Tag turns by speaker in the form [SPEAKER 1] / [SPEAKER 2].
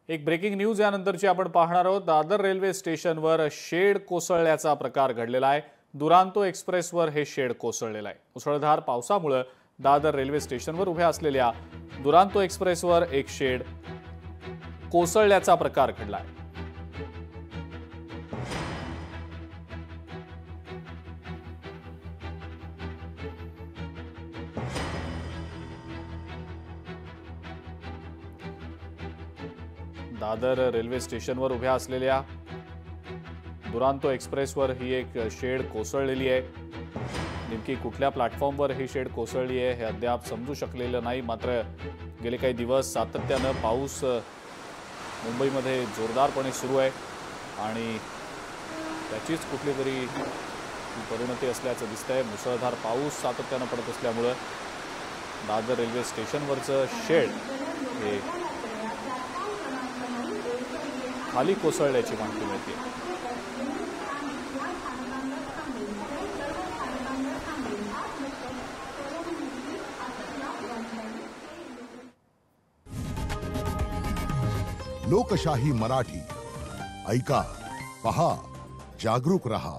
[SPEAKER 1] एक breaking news यानंतरची आपण पाहणार आहोत। दादर रेल्वे स्टेशनवर शेड कोसळल्याचा प्रकार घडलेला आहे। दुरांतो एक्सप्रेसवर हे शेड कोसळलेलं आहे। मुसळधार पावसामुळे दादर रेल्वे स्टेशनवर उभ्या असलेल्या दुरांतो एक्सप्रेसवर एक शेड कोसळल्याचा प्रकार घडला आहे। दादर रेल्वे स्टेशनवर उभ्या असलेल्या दुरांतो एक्सप्रेसवर ही एक शेड कोसळलेली आहे। नेमकी कुठल्या प्लॅटफॉर्मवर ही शेड कोसळली आहे हे अद्याप समजू शकलेलं नाही। मात्र गेले काही दिवस सातत्यानं पाऊस मुंबईमध्ये जोरदारपणे सुरू आहे आणि त्याचीच कुठलीतरी परिणती असल्याचं दिसतंय। मुसळधार पाऊस सातत्यानं पडत असल्यामुळे दादर रेल्वे स्टेशनवरचं शेड हे खाली कोसळल्याची माहिती मिळते।
[SPEAKER 2] लोकशाही मराठी ऐका, पहा, जागरूक रहा।